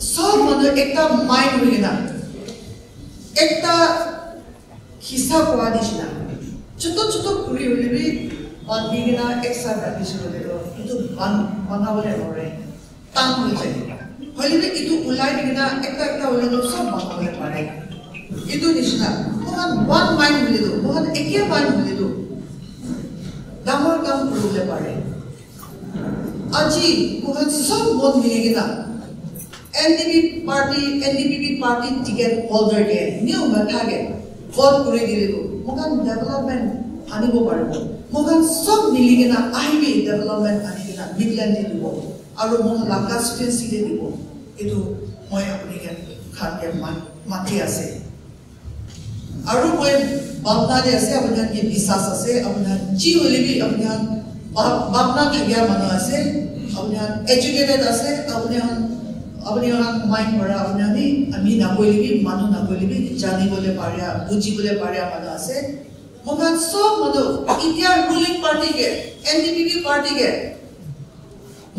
सब मनु एकता माइंड हुइना एकता हिसाब वादिसना छोटो कुरी हुइबी बांधिगिना एक साथ राखिसो लेरो इतु बनाबले हरे टान হৈ যায় হলিবি ইতু উলাই দিনা একটা হলেনো সব বানাবলে পারে ইতু নিশনা মোহন ওয়ান মাইন্ড হলিদো মোহন একে মাইন্ড হলিদো ডাঙৰ কাম কৰিলে পারে আজি মোহন সব মন মিলিগিনা NDPP party ticket holder ke new mathage vote kuri dililu mogan development anibo paribo mogan sob miligena IB development anigena Midland dibo aru mohan la constituency de dibo etu moi apni ke khake mati ase aru moi bapna de ase apna ke bisas ase apna ji holibi apna bapna thagya manu ase apna educated ase अपने mind पड़ा अपने आमी ना बोलिबी मानु ना बोलिबी जानी बोले पारिया बुझी बोले पारिया मानु आसे मोगान सब मनो इंडिया रूलिंग पार्टी के NDPP पार्टी के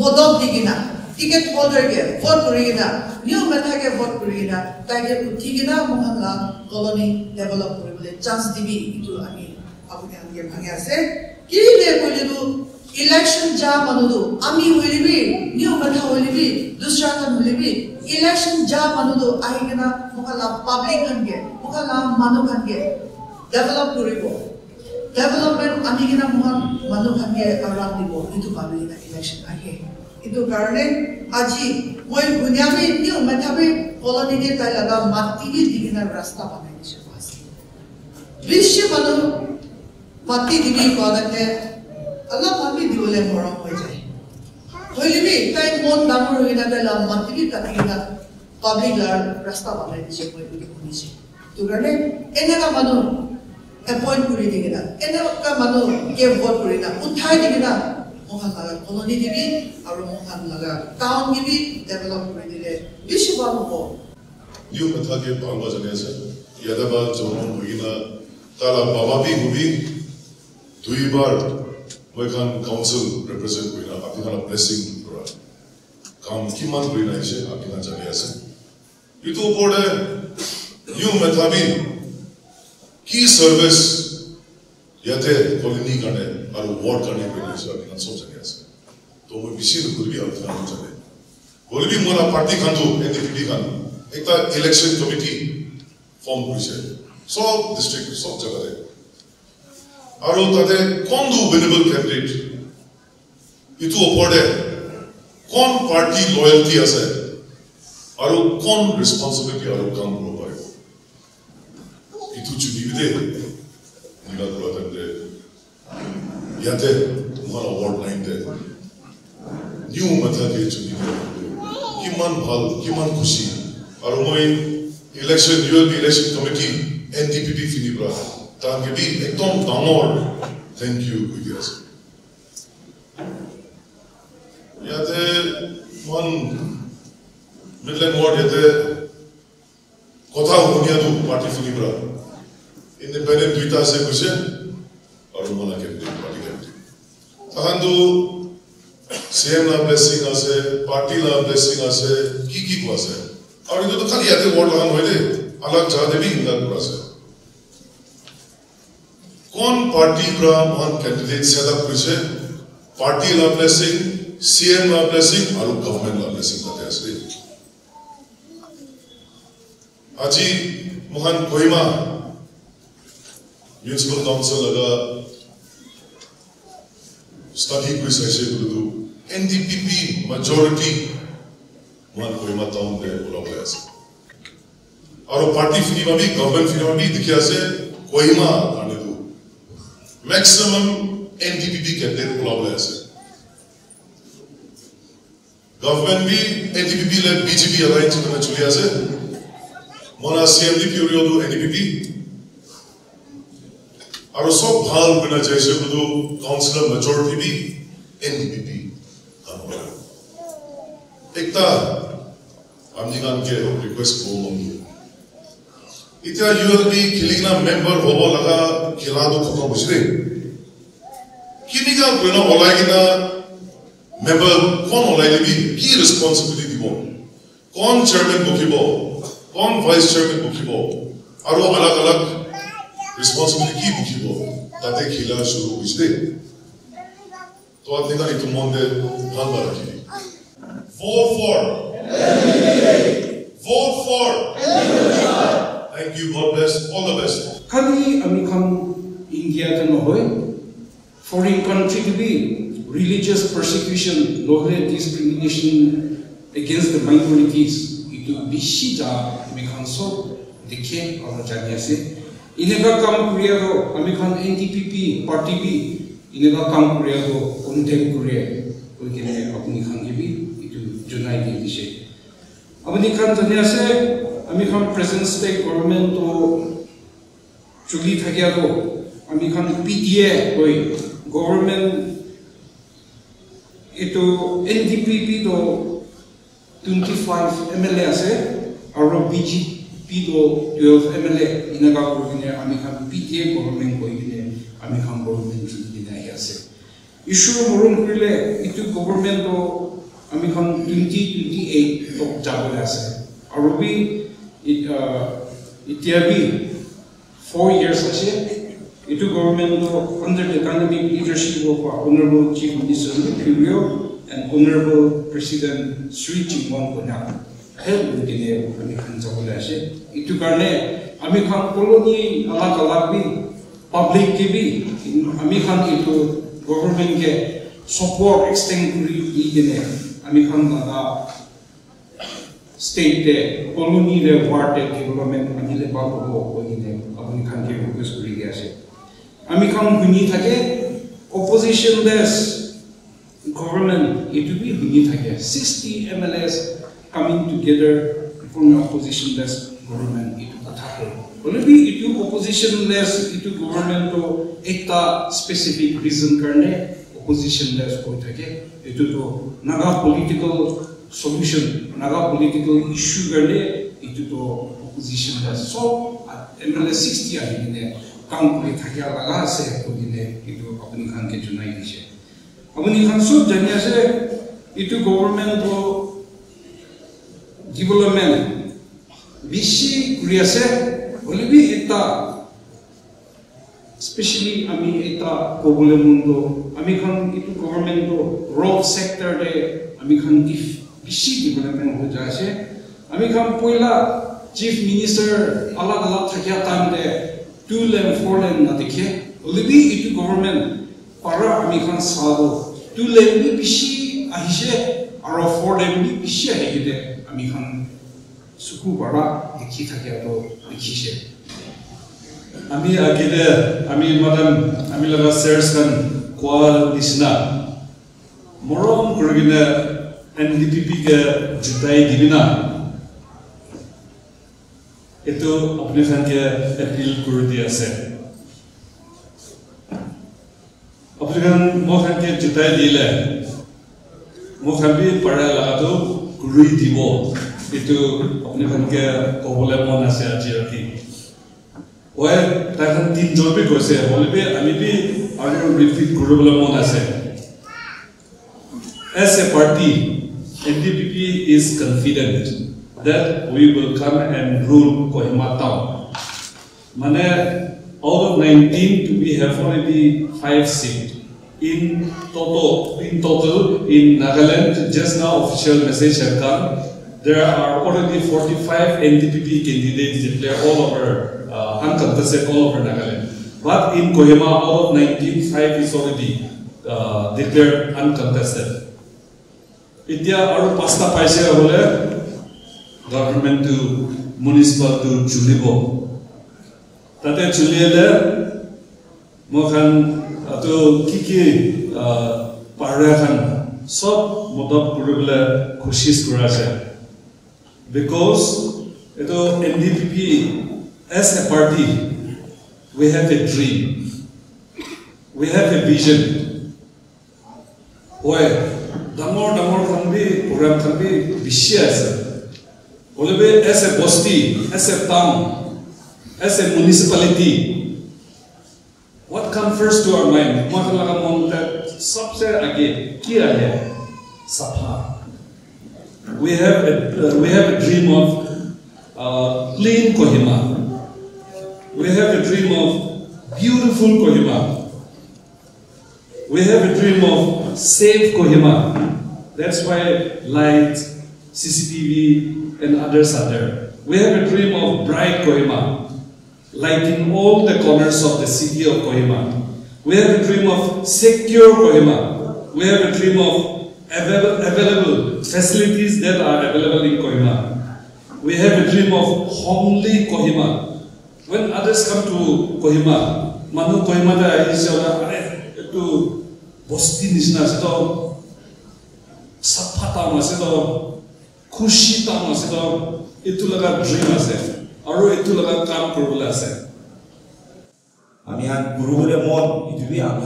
मोदम दिगिना टिकट होल्डर के वोट करिगिना न्यू मेथा के वोट करिगिना ताके उठिगिना मोहन ला कॉलोनी डेभलप करिबले चान्स दिबी इतु आमी अपने आगे भागे आसे कि ले बोलिदु इलेक्शन जा मनुदु आमी होलिबी न्यू मेथा होलिबी दूसरा kan holebi election ja manudo ahigena mokala public hange mokala manu hange develop koribo development anigena mohan manu hange around dibo itu public election ahe itu karone aji moi bunyami new methabe colony de tai laga mati bi digena rasta banai dise pas bishya manu mati dibi kodate Allah bhabi dibole morom hoy jay होलिबी ताई मोन दामर होइना ताई ला मातिबी काटिना public ला रास्ता बनाइ दिसे कोइ कोइ कोनिसे तुगरले एनेका मानु appoint करि दिगिना एनेका मानु के वोट करिना उठाइ दिगिना मोहन लगा कॉलोनी दिबी आरो मोहन लगा टाउन दिबी डेभलप करि दिले बिसि बाबो यु कथा के बांगवा जनेसे यादबा जोन होइना ताला बाबा भी हुबी दुई बार we can council represent koina apina blessing kora kam kiman koina ise apina jane ase itu opore new methabi ki service yate colony kane aru ward kane koina ise apina sob jane ase to moi bisi kurbi apina jane bolbi mora party khandu NDPP kan ekta election committee form korise sob district sob jagare आरो ताते कौन दो winnable candidate इतु ओपरे कौन party loyalty आसे आरो कौन responsibility आरो काम करो पारे इतु चुनी विदे निगा करो तंदे याते तुम्हारा वार्ड लाइन दे न्यू मथा के चुनी दे किमान खुशी आरो moi इलेक्शन यूएल इलेक्शन कमिटी NDPP फिनिब्रा ताकि भी एकदम दामोर थैंक यू गुडियास याते मन मिडलैंड वार्ड याते कोथा होनिया दु पार्टी फिनिब्रा इंडिपेंडेंट दुईटा से कुछ और मला कैंडिडेट पार्टी कैंडिडेट तहंदु सीएम ला ब्लेसिंग आसे पार्टी ला ब्लेसिंग आसे की कोसे और इतो तो खाली याते वार्ड लगान होइले अलग जा देबी इंदा कोसे कौन पार्टी का महान कैंडिडेट सेटअप करिसे पार्टी ला ब्लेसिंग सीएम ला ब्लेसिंग और गवर्नमेंट ला ब्लेसिंग ताते आसे আজি महान कोहिमा म्युनिसिपल काउंसिल लगा स्टडी करिसे से गुदु NDPP majority महान कोहिमा टाउन दे ओलाबे आसे और पार्टी फिनिमा भी गवर्नमेंट फिनिमा भी दिखिया से कोहिमा आने maximum NDPP candidate कोलाबले आसे गवर्नमेंट भी NDPP ले BJP alliance करने चुली आसे मोना CMD period NDPP और सब भाल बना जैसे तो काउंसिलर मेजॉरिटी भी NDPP एकता आमनिगान के रिक्वेस्ट को मंगी इतना ULB खिलिगना मेंबर होबो लगा खिला दो खत्म बुझले किनिगा कोना ओलागिना मेंबर कोन ओलाइले भी की रिस्पांसिबिलिटी दिबो kon chairman bukhibo kon vice chairman bukhibo aro alag alag responsibility ki bukhibo tate khila shuru hoise to apni kan itu monde bhal rakhi vote for thank you god bless all the best khali ami kham india ta no hoy foreign country to be religious persecution lohre discrimination against the minorities itu bishi ja ami kham so dekhe aur jani ase inega kam kuriya do ami kham NDPP party bi inega kam kuriya do content kuriya oikene apni kham bi itu junai di dise apni kham jani ase ami kham present state government to chuli thakia do ami kham PDA hoi government itu NDPP do 25 MLA ase aro BJP do 12 MLA inaga korine ami kham PDA government koine ami kham government chuli dai ase issue moron krile itu government do ami kham 2028 tok jabole ase aro bi itiabi 4 years ase itu government do under the economic leadership of Honorable Chief Minister Lurio and Honorable President Sri Chingwang Konak help dine ami khan jabole ase itu karne ami khan colony alag alag bi public ke bi ami khan itu government ke support extend kuri dine ami khan laga state de colony de ward de development anile ba ko dine ami khan ke request kuri ase ami kham huni thake opposition less government it to be huni thake 60 MLAs coming together from opposition less government it kotha ko only it to opposition less it to government to ekta specific reason karne opposition less ko thake it to naga political solution naga political issue karne it to opposition less so MLA 60 ahine काम कोई थकिया लगा से कोई ने इतो अपनी खान के चुनाई दिशे अपनी खान सब जनिया से इतो गवर्नमेंट तो डेवलपमेंट बिशी कुरिया से बोले भी इतना स्पेशली अमी इतना कोबले मुंडो अमी खान इतो गवर्नमेंट तो रोड सेक्टर दे अमी खान की बिशी डेवलपमेंट हो जाए से अमी खान पहला चीफ मिनिस्टर अलग अलग थकिया time they 2 lane 4 lane na dekhe olibi itu government para ami khan sabo 2 lane bi bishi ahise aro 4 lane bi bishi ahide ami khan suku para dekhi thakya to dekhise ami agile ami madam ami laga sirs kan kwa disna morom kurgina NDPP ke jutai dibina itu अपने खान के appeal कर दिया से अपने खान मो खान के जिताई दिले मो खान भी पढ़ा लगा तो गुरुई दिवो itu अपने खान के कोबले मन आसे आज रखी ओए ताकन 3 जोर भी कोसे बोले भी अमी भी आगे रिपीट गुरुबले मन आसे as a party NDPP is confident that we will come and rule Kohima town. Mane out of 19 we have already 5 seats in total in Nagaland. Just now official message have come. There are already 45 NDPP candidates declared all over uncontested all over Nagaland. But in Kohima out of 19, 5 is already declared uncontested. India aru pasta paise hole government to municipal to Chulibo. Tate Chuliele, Mohan to Kiki Parahan, Sop Motop Kurubla Kushis Kurasha. Because NDPP as a party, we have a dream, we have a vision. Why? Damor Khambi, Puram Khambi, Vishiasa. As a bosti, as a town, as a municipality, what comes first to our mind? सबसे आगे क्या है? सफा we have a dream of clean Kohima. We have a dream of beautiful Kohima. We have a dream of safe Kohima. That's why light, CCTV, and others are there. We have a dream of bright Kohima, lighting all the corners of the city of Kohima. We have a dream of secure Kohima. We have a dream of available facilities that are available in Kohima. We have a dream of homely Kohima. When others come to Kohima, Manu Kohima da isyola to bosti nisna seto sapata maseto kushi ta maseto itu laga dream ase aru itu laga kaam koribole ase. Ami han kurubole mon itu bi ami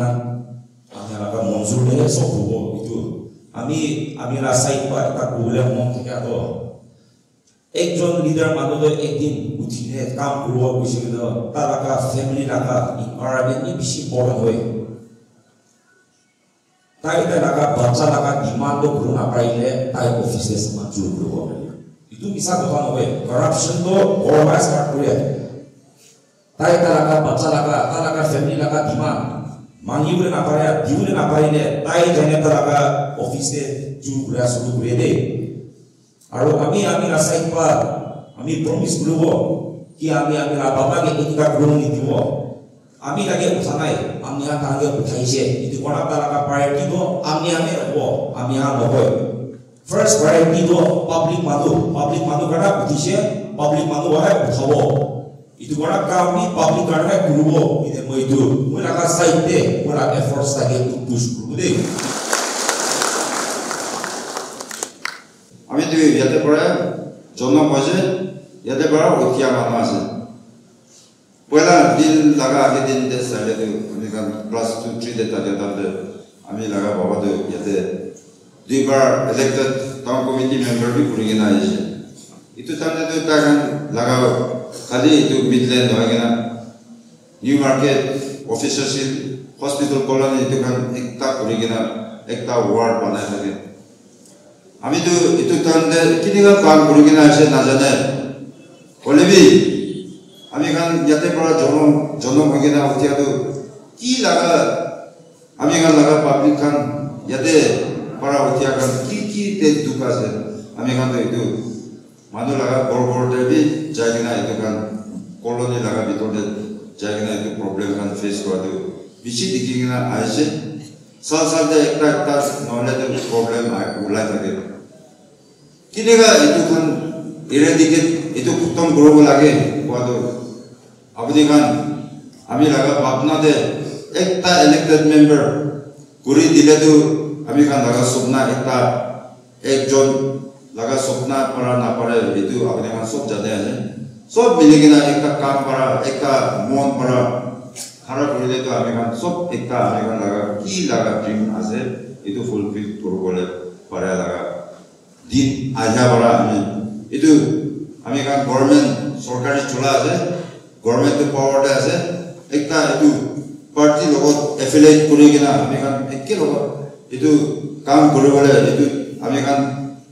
laga monzur de sob hobo itu ami rasa ipa ta kurubole mon theke ato ekjon leader manodo ekdin uthine kaam korobo bisilo taraka family laga environment ni bishi bor hoy tai laga bacha laga demand to guru na paile tai offices ma jur korobo itu bisa kotha nohoy corruption to organize start kore tai laga bacha laga family laga demand mangi bole na pare diule na paile tai jane laga office te jur kora suru kore de aru ami rasa ipa ami promise korobo ki ami baba ke etika grow ni dibo ami lage uthanai ami ha tange uthaise itu kona laga priority do ami ho ami ha nohoy first priority do public manu kana uthise public manu ha uthabo itu kona kami public kana korobo ite moi laga side te kona efforts tage push korobo de আমি তো ইয়াতে পড়া জন্ম হয়েছে ইয়াতে পড়া উঠিয়া মানুষ আছে পয়লা দিন লাগা আগে দিন দে সাইডে তো অনেকান ক্লাস 2 3 দে তাতে আমি লাগা বাবা তো ইয়াতে দুইবার ইলেক্টেড টাউন কমিটি মেম্বার বি পুরি গিনা আইছে ইতো তাতে তো তাগান লাগা খালি তো মিডল্যান্ড হয় গিনা নিউ মার্কেট অফিসারশিপ হসপিটাল কলোনি তো কান একটা পুরি গিনা একটা ওয়ার্ড বানায় থাকে আমি তো এতো তান্তে কিনিগা কাম করি কিনা আছে না জানে বলেবি আমি খান ইয়াতে পড়া জন্ম হয়ে কিনা উঠিয়া তো কি লাগা আমি খান লাগা পাবলিক খান ইয়াতে পড়া উঠিয়া খান কি তেজ দুঃখ আছে আমি খান তো এতো মানুষ লাগা বড় দেবি যাই কিনা এতো খান কলোনি লাগা ভিতরে যাই কিনা এতো প্রবলেম খান ফেস করা তো বেশি দেখি কিনা আইছে সাল দে একটা নহলে তো প্রবলেম ওলাই থাকে কিনেগা এতো খান এর দিকে এতো খতম করব লাগে কোয়াদো আপনি খান আমি লাগা ভাবনা দে একটা ইলেক্টেড মেম্বার করে দিলে তো আমি খান লাগা স্বপ্না একটা একজন লাগা স্বপ্না পড়া না পারে এতো আপনি খান সব জানে আছে সব মিলে কিনা একটা কাম করা একটা মন করা খারা করলে তো আমি খান সব একটা আমি খান লাগা কি লাগা ড্রিম আছে এতো ফুলফিল করবলে পারে লাগা দিন আজা বড়া এতো আমি খান গভর্নমেন্ট সরকারি চলা আছে গভর্নমেন্ট পাওয়ারটা আছে একটা এতো পার্টি লগত এফিলিয়েট করে কিনা আমি খান একে লগত এতো কাম করবলে এতো আমি খান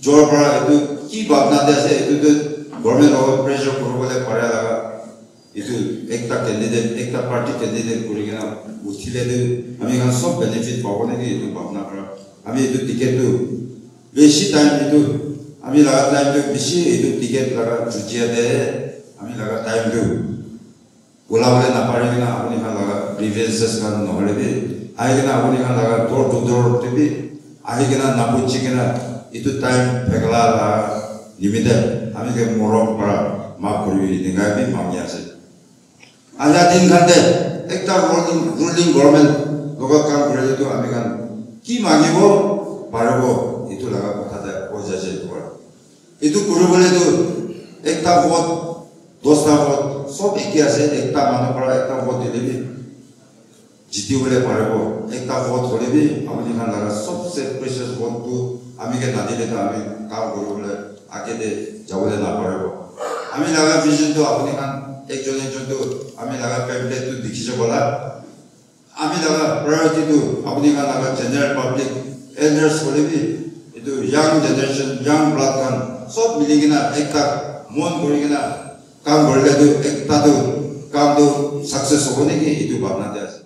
জোর পড়া এতো কি ভাবনাতে আছে এতো তো গভর্নমেন্ট লগত প্রেসার করবলে পারে লাগা এতো একটা ক্যান্ডিডেট একটা পার্টি ক্যান্ডিডেট করে কিনা উঠিলে আমি খান সব বেনিফিট পাবো নাকি এতো ভাবনা করা আমি এতো টিকেট তো বেশি টাইম এতো আমি লাগা টাইম তো বেশি এতো টিকেট লাগা জুজিয়া দে আমি লাগা টাইম তো ওলাবলে না পারে কিনা আপনি খান লাগা গ্রিভেন্সেস খান নহলে বি আই কিনা আপনি খান লাগা দৌড় টু দৌড় টিভি আই কিনা না বুঝছি কিনা এতো টাইম ফেগলা লাগা নিমিতে আমি কে মরম করা মাফ করিবি দিঙ্গাই বি মামি আছে আজা দিন খানতে একটা রুলিং গভর্নমেন্ট লগত কাম করে তো আমি খান কি মাগিব পারব এতো লাগা কথাটা কই যাচ্ছে তোমার এতো করবলে তো একটা ভোট 10টা ভোট সব একই আছে একটা মানুষ পড়া একটা ভোট দিলেবি জিতিবলে পারব একটা ভোট হলেবি আপনি খান লাগা সবচেয়ে প্রেশাস ভোট তো আমি কে না দিলে তো আমি কাম করবলে আগে দে যাবলে না পারব আমি লাগা ভিশন তো আপনি খান একজন তো আমি লাগা প্যাম্পলেট তো দেখিছে বলা আমি লাগা প্রায়োরিটি তো আপনি খান লাগা জেনারেল পাবলিক এল্ডার্স হলেবি itu young generation, young blood kan, sob miligina ekta mon korigina kam boleh tu ekta tu kam tu sukses hoने की itu भावना दे